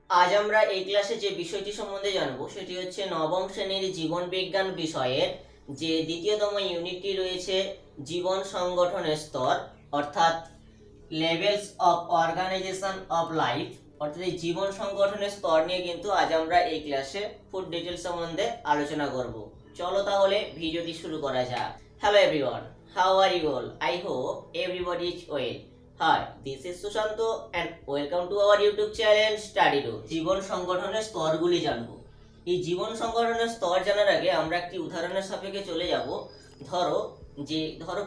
আজ আমরা এই ক্লাসে যে বিষয়টি সম্বন্ধে জানবো সেটি হচ্ছে নবম শ্রেণীর জীবন বিজ্ঞান বিষয়ের যে দ্বিতীয়তম ইউনিটটি রয়েছে জীবন সংগঠনের স্তর অর্থাৎ levels of organization of life অর্থাৎ এই জীবন সংগঠনের স্তর নিয়ে কিন্তু আজ আমরা এই ক্লাসে ফুড ডিটেলস সম্বন্ধে আলোচনা করব। চলো তাহলে ভিডিওটি শুরু করা যাক। Hello everyone, how are you all? I hope everybody is well. Hi, this is Sushant and welcome to our YouTube channel study do. জীবন সংগঠনের স্তরগুলি জানবো। এই জীবন সংগঠনের স্তর জানার আগে আমরা একটি উদাহরণের সাপেক্ষে চলে যাব। ধরো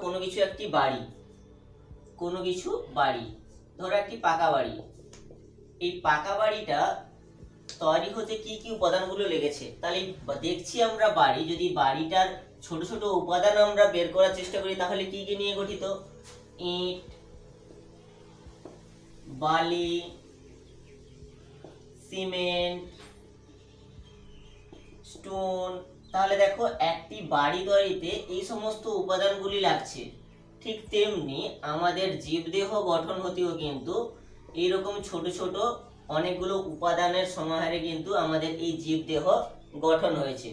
কোনো কিছু একটি বাড়ি, ধরো একটি পাকা বাড়ি। এই পাকা বাড়িটা তৈরি হতে কি কি উপাদানগুলো লেগেছে, তাহলে দেখছি আমরা বাড়ি, যদি বাড়িটার ছোট ছোট উপাদান আমরা বের করার চেষ্টা করি তাহলে কি কি নিয়ে গঠিত? ইট, বালি, সিমেন্ট, স্টোন। তাহলে দেখো একটি বাড়ি তৈরিতে এই সমস্ত উপাদানগুলি লাগছে। ঠিক তেমনি আমাদের জীবদেহ গঠন হতেও কিন্তু এইরকম ছোট ছোট অনেকগুলো উপাদানের সমাহারে কিন্তু আমাদের এই জীবদেহ গঠন হয়েছে।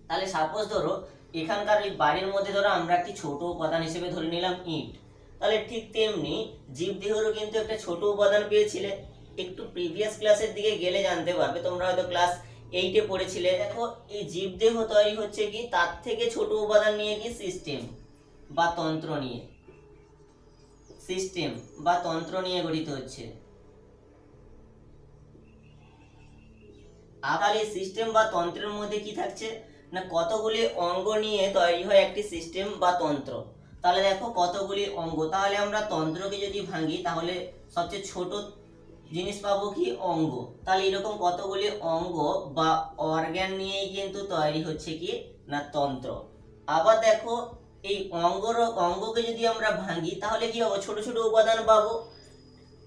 তাহলে সাপোজ ধরো এখানকার এই বাড়ির মধ্যে ধরো আমরা একটি ছোট উপাদান হিসেবে ধরে নিলাম ইট। তাহলে ঠিক তেমনি জীবদেহেরও কিন্তু একটা ছোট উপাদান পেয়েছিলে। একটু প্রিভিয়াস ক্লাসের দিকে গেলে জানতে পারবে, তোমরা হয়তো ক্লাস 8-এ পড়েছিলে। দেখো এই জীবদেহ তৈরি হচ্ছে কি তার থেকে ছোট উপাদান নিয়ে, কি সিস্টেম বা তন্ত্র নিয়ে গঠিত হচ্ছে। আবার এই সিস্টেম বা তন্ত্রের মধ্যে কি থাকছে না, কতগুলি অঙ্গ নিয়ে তৈরি হয় একটি সিস্টেম বা তন্ত্র। তাহলে দেখো কতগুলি অঙ্গ, তাহলে আমরা তন্ত্রকে যদি ভাঙি তাহলে সবচেয়ে ছোট জিনিস পাবো কি অঙ্গ। তাহলে এরকম কতগুলি অঙ্গ বা অর্গান নিয়েই কিন্তু তৈরি হচ্ছে কি না তন্ত্র। আবার দেখো এই অঙ্গকে যদি আমরা ভাঙি তাহলে কি পাবো? ছোট ছোট উপাদান পাবো।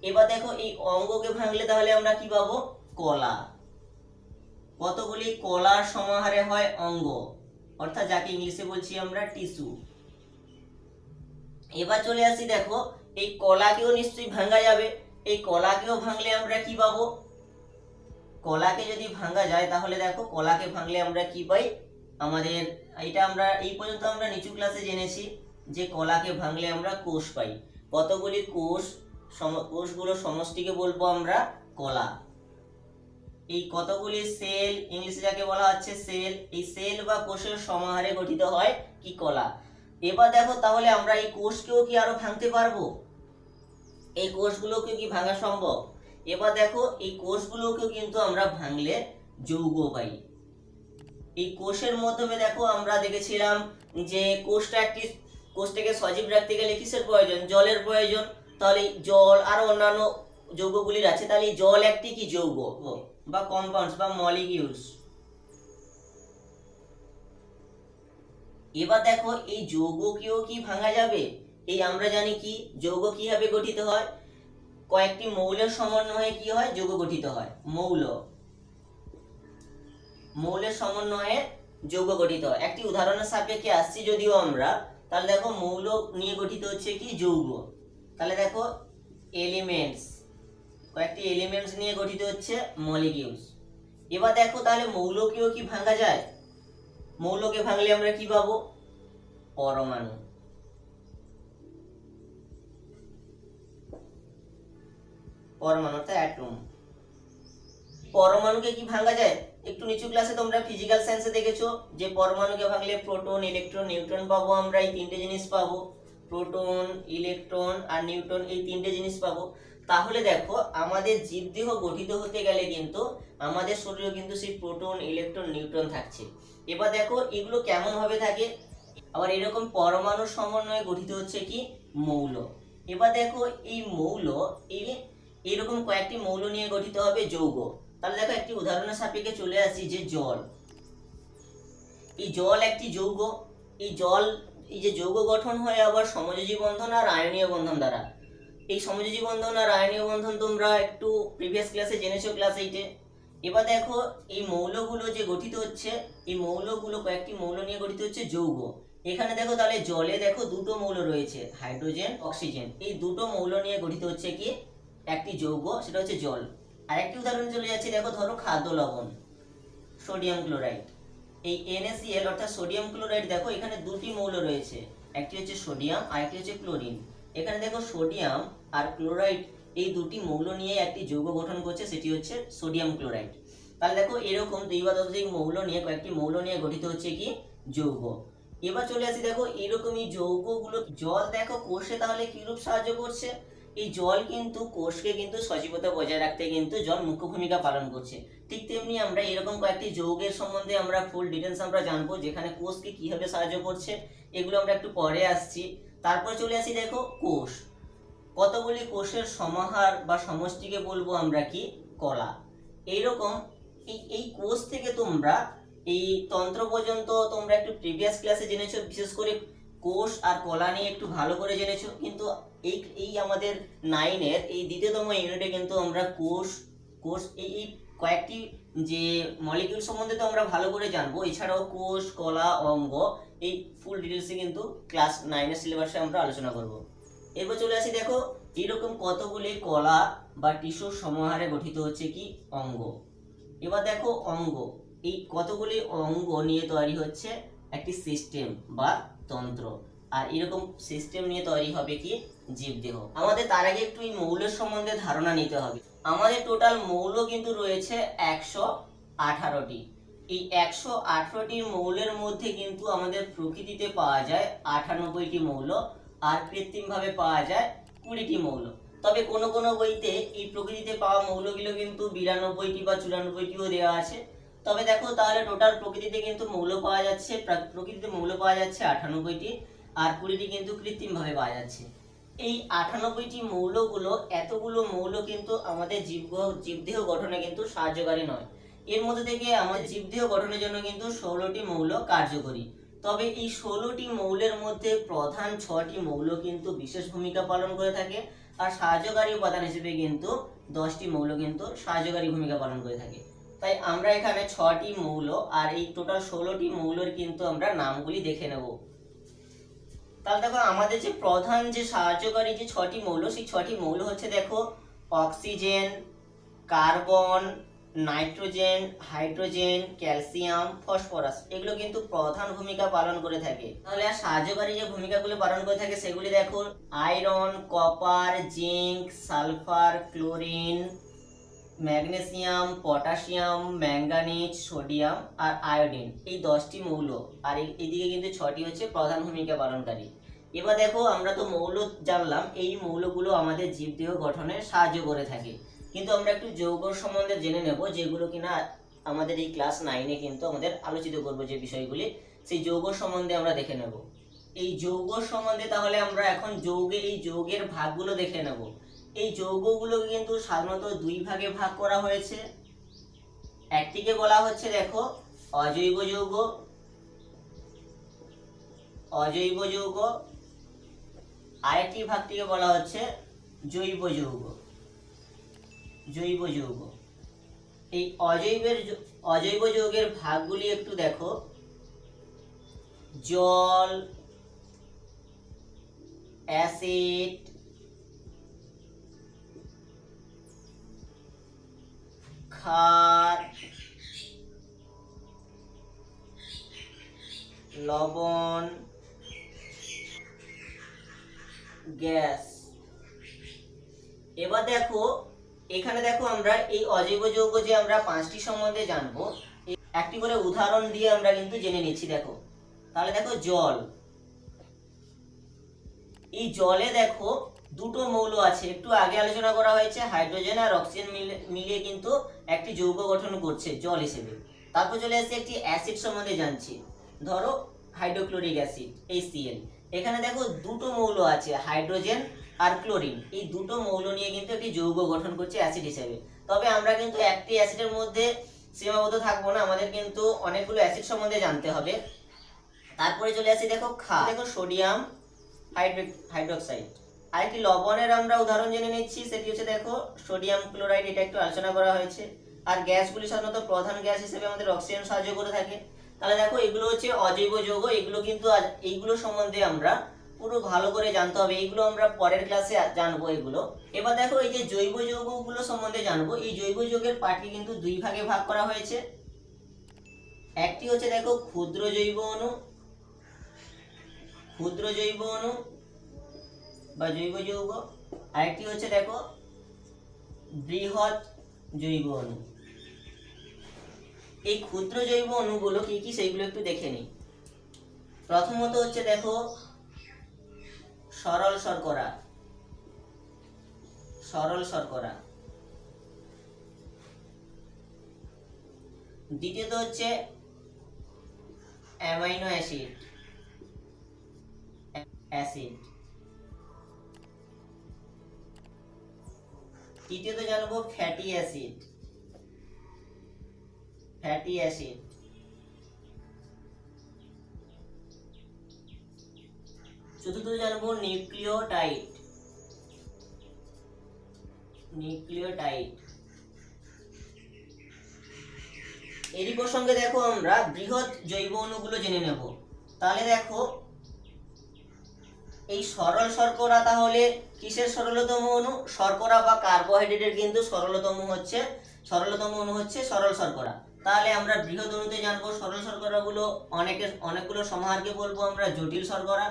এবার দেখো এই অঙ্গকে ভাঙলে তাহলে আমরা কি পাবো? কলা। কতগুলি কলার সমাহারে হয় অঙ্গ, অর্থাৎ যাকে ইংলিশে বলছি আমরা টিস্যু। এবার চলে আসি, দেখো এই কলাকেও নিশ্চয়ই ভাঙা যাবে। এই কলাকেও ভাঙলে আমরা কি পাবো? কলাকে যদি ভাঙা যায় তাহলে দেখো কলাকে ভাঙলে আমরা কি পাই? আমাদের এটা আমরা এই পর্যন্ত আমরা নিচু ক্লাসে জেনেছি যে কলাকে ভাঙলে আমরা কোষ পাই। কতগুলি কোষগুলো সমষ্টিকে বলবো আমরা কলা। এই কতগুলি সেল, ইংলিশে যাকে বলা হচ্ছে সেল, এই সেল বা কোষের সমাহারে গঠিত হয় কি কলা। এবার দেখো তাহলে আমরা এই কোষকেও কি আরো ভাঙতে পারবো? এই কোষগুলোকে কি ভাঙা সম্ভব? এবার দেখো এই কোষগুলোকেও কিন্তু আমরা ভাঙলে যৌগ পাই। এই কোষের মাধ্যমে দেখো আমরা দেখেছিলাম যে কোষটাকে সজীব রাখতে গেলে কিসের প্রয়োজন? জলের প্রয়োজন। তাহলে জল আর অন্যান্য যৌগগুলির আছে, তাহলে জল একটি কি যৌগ বা কম্পাউন্ডস বা মলিকিউলস। এবার দেখো এই যৌগকেও কি ভাঙা যাবে? এই আমরা জানি কি যৌগ কিভাবে গঠিত হয়, কয়েকটি মৌলের সমন্বয়ে কি হয়? যৌগ গঠিত হয়। মৌলের সমন্বয়ে যৌগ গঠিত হয়। একটি উদাহরণের সাপেক্ষে আসছি যদিও আমরা, তাহলে দেখো মৌল নিয়ে গঠিত হচ্ছে কি যৌগ। তাহলে দেখো এলিমেন্টস, কয়েকটি এলিমেন্টস নিয়ে গঠিত হচ্ছে মলিকিউলস। এবার দেখো তাহলে মৌলকেও কি ভাঙা যায়? মৌলকে ভাঙলে আমরা কি পাবো? পরমাণু। অর্থাৎ অ্যাটম। পরমাণুকে কি ভাঙা যায়? একটু নিচু ক্লাসে তোমরা ফিজিক্যাল সায়েন্সে দেখেছো যে পরমাণুকে ভাঙলে প্রোটন, ইলেকট্রন, নিউট্রন পাবো। আমরা এই তিনটে জিনিস পাবো, প্রোটন, ইলেকট্রন আর নিউট্রন, এই তিনটে জিনিস পাবো। তাহলে দেখো আমাদের জীবদেহ গঠিত হতে গেলে কিন্তু আমাদের শরীরে কিন্তু সেই প্রোটন, ইলেকট্রন, নিউট্রন থাকছে। এবার দেখো এগুলো কেমন ভাবে থাকে? আবার এরকম পরমাণুর সমন্বয়ে গঠিত হচ্ছে কি মৌল। এবার দেখো এই মৌল এইরকম কয়েকটি মৌল নিয়ে গঠিত হবে যৌগ। তাহলে দেখো একটি উদাহরণের সাপেক্ষে চলে আসি যে জল। এই জল একটি যৌগ। এই যে যৌগ গঠন হয় আবার সমযোজী বন্ধন আর আয়নীয় বন্ধন দ্বারা। এই সমযোজী বন্ধন আর আয়নীয় বন্ধন তোমরা একটু প্রিভিয়াস ক্লাসে জেনেছো, ক্লাস 8-এ। এবার দেখো এই মৌলগুলো যে গঠিত হচ্ছে, এই মৌলগুলো কয়েকটি মৌল নিয়ে গঠিত হচ্ছে যৌগ। এখানে দেখো তাহলে জলে দেখো দুটো মৌল রয়েছে, হাইড্রোজেন, অক্সিজেন। এই দুটো মৌল নিয়ে গঠিত হচ্ছে কি একটি যৌগ, সেটা হচ্ছে জল। আরেকটি উদাহরণ চলে যাচ্ছে, দেখো ধরো খাদ্য লবণ সোডিয়াম ক্লোরাইড। এই NaCl অর্থাৎ সোডিয়াম ক্লোরাইড, দেখো এখানে দুটি মৌল রয়েছে, একটি হচ্ছে সোডিয়াম আর একটি হচ্ছে ক্লোরিন। এখানে দেখো সোডিয়াম আর ক্লোরাইড এই দুটি মৌল নিয়ে একটি যৌগ গঠন করছে, সেটি হচ্ছে সোডিয়াম ক্লোরাইড। তাহলে দেখো এরকম দুই বা ততোধিক মৌল নিয়ে, কয়েকটি মৌল নিয়ে গঠিত হচ্ছে কি যৌগ। এবার চলে আসি, দেখো এরকমই যৌগগুলো, জল দেখো কোষে তাহলে কিরূপ সাহায্য করছে। এই জল কিন্তু কোষকে কিন্তু সজীবতা বজায় রাখতে কিন্তু জল মুখ্য ভূমিকা পালন করছে। ঠিক তেমনি আমরা এরকম কয়েকটি যৌগের সম্বন্ধে আমরা ফুল ডিটেলস আমরা জানবো, যেখানে কোষকে কিভাবে সাহায্য করছে, এগুলো আমরা একটু পরে আসছি। তারপর চলে আসি, দেখো কোষ, কতগুলি কোষের সমাহার বা সমষ্টিকে বলবো আমরা কি কলা। এইরকম এই কোষ থেকে তোমরা এই তন্ত্র পর্যন্ত তোমরা একটু প্রিভিয়াস ক্লাসে জেনেছো, বিশেষ করে কোষ আর কলা নিয়ে একটু ভালো করে জেনেছো। কিন্তু এই আমাদের 9-এর এই দ্বিতীয়তম ইউনিটে কিন্তু আমরা কোষ এই কয়েকটি যে মলিকিউল সম্বন্ধে তো আমরা ভালো করে জানবো, এছাড়াও কোষ, কলা, অঙ্গ এই ফুল ডিটেলসে কিন্তু ক্লাস 9-এর সিলেবাসে আমরা আলোচনা করব। এরপর চলে আসি, দেখো এরকম কতগুলি কলা বা টিস্যুর সমাহারে গঠিত হচ্ছে কি অঙ্গ। এবার দেখো অঙ্গ, এই কতগুলি অঙ্গ নিয়ে তৈরি হচ্ছে একটি সিস্টেম বা তন্ত্র, আর এরকম সিস্টেম নিয়ে তৈরি হবে কি জীবদেহ। আমাদের তার আগে একটু এই মৌলের সম্বন্ধে ধারণা নিতে হবে। আমাদের টোটাল মৌল কিন্তু রয়েছে 118টি। এই 118টির মৌলের মধ্যে কিন্তু আমাদের প্রকৃতিতে পাওয়া যায় 98টি মৌল, আর কৃত্রিমভাবে পাওয়া যায় 20টি মৌল। তবে কোনো কোনো বইতে এই প্রকৃতিতে পাওয়া মৌলগুলো কিন্তু 92টি বা 94টিও দেওয়া আছে। তবে দেখো তাহলে টোটাল প্রকৃতিতে কিন্তু মৌল পাওয়া যাচ্ছে, প্রকৃতিতে মৌল পাওয়া যাচ্ছে 98টি, আর 20টি কিন্তু কৃত্রিমভাবে পাওয়া যাচ্ছে। এই 98টি মৌলগুলো, এতগুলো মৌল কিন্তু আমাদের জীবদেহ গঠনে কিন্তু সাহায্যকারী নয়। এর মধ্যে থেকে আমাদের জীবদেহ গঠনের জন্য কিন্তু 16টি মৌল কার্যকরী। তবে এই 16টি মৌলের মধ্যে প্রধান 6টি মৌল কিন্তু বিশেষ ভূমিকা পালন করে থাকে, আর সাহায্যকারী উপাদান হিসেবে কিন্তু 10টি মৌল কিন্তু সাহায্যকারী ভূমিকা পালন করে থাকে। তাই আমরা এখানে 6টি মৌল আর এই টোটাল 16টি মৌলের কিন্তু আমরা নামগুলি দেখে নেব। তাহলে দেখো আমাদের যে প্রধান যে সাহায্যকারী যে 6টি মৌল, সেই 6টি মৌল হচ্ছে, দেখো oxygen, carbon, nitrogen, hydrogen, calcium, phosphorus, এগুলো কিন্তু প্রধান ভূমিকা পালন করে থাকে। তাহলে আর সাহায্যকারী যে ভূমিকাগুলো পালন করে থাকে সেগুলি দেখো iron, copper, zinc, sulphur, chlorine, magnesium, potassium, manganese, sodium আর আয়োডিন, এই 10টি মৌল, আর এইদিকে কিন্তু 6টি হচ্ছে প্রধান ভূমিকা পালনকারী। এবার দেখো আমরা তো মৌল জানলাম, এই মৌলগুলো আমাদের জীবদেহ গঠনে সাহায্য করে থাকে। কিন্তু আমরা একটু যৌগ সম্বন্ধে জেনে নেব, যেগুলো কিনা আমাদের এই ক্লাস 9-এ কিন্তু আমাদের আলোচিত করব যে বিষয়গুলি, সেই যৌগ সম্বন্ধে আমরা দেখে নেব। এই যৌগ সম্বন্ধে তাহলে আমরা এখন এই যৌগের ভাগগুলো দেখে নেব। এই যৌগগুলোকে কিন্তু সাধারণত দুই ভাগে ভাগ করা হয়েছে। একটিকে বলা হচ্ছে, দেখো অজৈব যৌগ, আরেকটি ভাগটিকে বলা হচ্ছে জৈব যৌগ। এই অজৈব যৌগের ভাগগুলি একটু দেখো, জল, অ্যাসিড, ক্ষার, লবণ, গ্যাস। এবার দেখো এখানে দেখো আমরা এই অজৈব যৌগ যে আমরা 5টি সম্বন্ধে জানবো, একটি করে উদাহরণ দিয়ে আমরা কিন্তু জেনে নিচ্ছি। দেখো তাহলে দেখো জল, এই জলে দেখো দুটো মৌল আছে, একটু আগে আলোচনা করা হয়েছে, হাইড্রোজেন আর অক্সিজেন মিলিয়ে কিন্তু একটি যৌগ গঠন করছে জল হিসেবে। তারপর চলে আসছে একটি অ্যাসিড সম্বন্ধে জানছি, ধরো হাইড্রোক্লোরিক অ্যাসিড HCl। এখানে দেখো দুটো মৌল আছে, হাইড্রোজেন আর ক্লোরিন, এই দুটো মৌল নিয়ে কিন্তু একটি যৌগ গঠন করছে অ্যাসিড হিসেবে। তবে আমরা কিন্তু একটি অ্যাসিডের মধ্যে সীমাবদ্ধ থাকবো না, আমাদের কিন্তু অনেকগুলো অ্যাসিড সম্বন্ধে জানতে হবে। তারপরে চলে আসি, দেখো দেখো সোডিয়াম হাইড্রোক্সাইড। আরেকটি লবণের আমরা উদাহরণ জেনে নিচ্ছি, সেটি হচ্ছে দেখো সোডিয়াম ক্লোরাইড, এটা একটু আলোচনা করা হয়েছে। আর গ্যাসগুলি সাধারণত প্রধান গ্যাস হিসেবে আমাদের অক্সিজেন সাহায্য করে থাকে। তাহলে দেখো এগুলো হচ্ছে অজৈব যৌগ, এগুলো কিন্তু এইগুলো সম্বন্ধে আমরা পুরো ভালো করে জানতে হবে, এইগুলো আমরা পরের ক্লাসে জানবো এগুলো। এবার দেখো এই যে জৈব যৌগগুলো সম্বন্ধে জানবো। এই জৈব যৌগের পার্টকে কিন্তু দুই ভাগে ভাগ করা হয়েছে। একটি হচ্ছে দেখো ক্ষুদ্র জৈব অণু, ক্ষুদ্র জৈব অণু বা জৈব যৌগ, আরেকটি হচ্ছে দেখো বৃহৎ জৈব অণু। এই ক্ষুদ্র জৈব অণুগুলো কি কি সেগুলো একটু দেখে নিই। প্রথমত হচ্ছে দেখো সরল শর্করা, সরল শর্করা। দ্বিতীয়ত হচ্ছে অ্যামাইনো অ্যাসিড, অ্যাসিড। তৃতীয়ত জানবো ফ্যাটি অ্যাসিড, ফ্যাটি অ্যাসিড। চতুর্থ জানবো নিউক্লিওটাইড, নিউক্লিওটাইড। এরই প্রসঙ্গে দেখো আমরা বৃহৎ জৈব অণুগুলো জেনে নেব। তাহলে দেখো এই সরল শর্করা তাহলে কিসের সরলতম অণু? শর্করা বা কার্বোহাইড্রেটের কিন্তু সরলতম অণু হচ্ছে সরল শর্করা। তাহলে আমরা বৃহৎ অণুতে জানবো সরল শর্করাগুলো অনেকগুলো সমাহারকে বলবো আমরা জটিল শর্করা,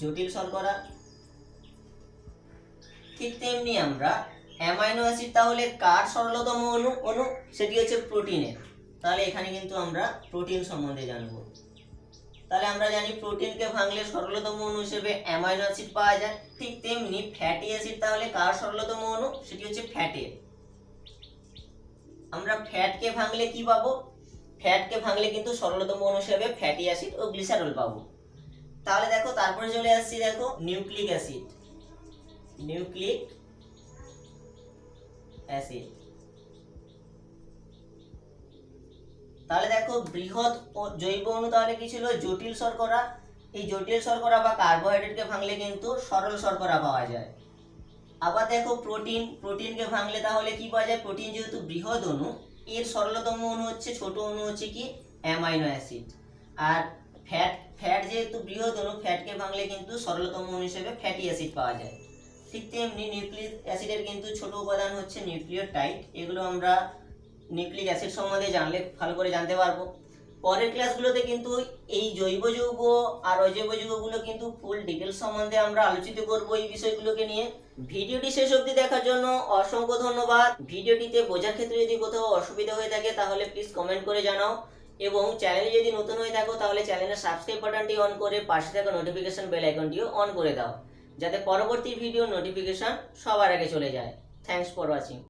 জটিল শর্করা। ঠিক তেমনি আমরা অ্যামাইনো অ্যাসিড তাহলে কার সরলতম অণু? সেটি হচ্ছে প্রোটিনের। তাহলে এখানে কিন্তু আমরা প্রোটিন সম্বন্ধে জানবো। তাহলে আমরা জানি প্রোটিনকে ভাঙলে সরলতম অণু হিসেবে অ্যামাইনো অ্যাসিড পাওয়া যায়। ঠিক তেমনি ফ্যাটি অ্যাসিড তাহলে কার সরলতম অণু? সেটি হচ্ছে ফ্যাটের। আমরা ফ্যাটকে ভাঙলে কি পাবো? ফ্যাটকে ভাঙলে কিন্তু সরলতম অণু হিসেবে ফ্যাটি অ্যাসিড ও গ্লিসারল পাবো। তাহলে দেখো তারপরে চলে আসছি দেখো নিউক্লিক অ্যাসিড, নিউক্লিক অ্যাসিড। তাহলে দেখো বৃহৎ জৈব অণু তাহলে কি ছিল? জটিল শর্করা। এই জটিল শর্করা বা কার্বোহাইড্রেটকে ভাঙলে কিন্তু সরল শর্করা পাওয়া যায়। আবার দেখো প্রোটিন, প্রোটিনকে ভাঙলে তাহলে কি পাওয়া যায়? প্রোটিন যেহেতু বৃহৎ অণু, এর সরলতম অণু হচ্ছে ছোট অণু হচ্ছে কি? Amino acid. আর ফ্যাট যেহেতু বৃহৎ অণু, ফ্যাটকে ভাঙলে কিন্তু সরলতম অণু হিসেবে ফ্যাটি অ্যাসিড পাওয়া যায়। ঠিক তেমনি নিউক্লিক অ্যাসিডের কিন্তু ছোট উপাদান হচ্ছে নিউক্লিওটাইড। এগুলো আমরা নিউক্লিক অ্যাসিড সম্বন্ধে জানলে ভালো করে জানতে পারবো। পরের ক্লাসগুলোতে কিন্তু এই জৈব যৌগ আর অজৈব যৌগগুলো কিন্তু ফুল ডিটেলস সম্বন্ধে আমরা আলোচিত করব এই বিষয়গুলোকে নিয়ে। ভিডিওটি শেষ অবধি দেখার জন্য অসংখ্য ধন্যবাদ। ভিডিওটিতে বোঝার ক্ষেত্রে যদি কোথাও অসুবিধা হয়ে থাকে তাহলে প্লিজ কমেন্ট করে জানাও, এবং চ্যানেলে যদি নতুন হয়ে থাকো তাহলে চ্যানেলের সাবস্ক্রাইব বাটনটি অন করে পাশে থাকা নোটিফিকেশন বেল আইকনটিও অন করে দাও, যাতে পরবর্তী ভিডিও নোটিফিকেশন সবার আগে চলে যায়। Thanks for watching.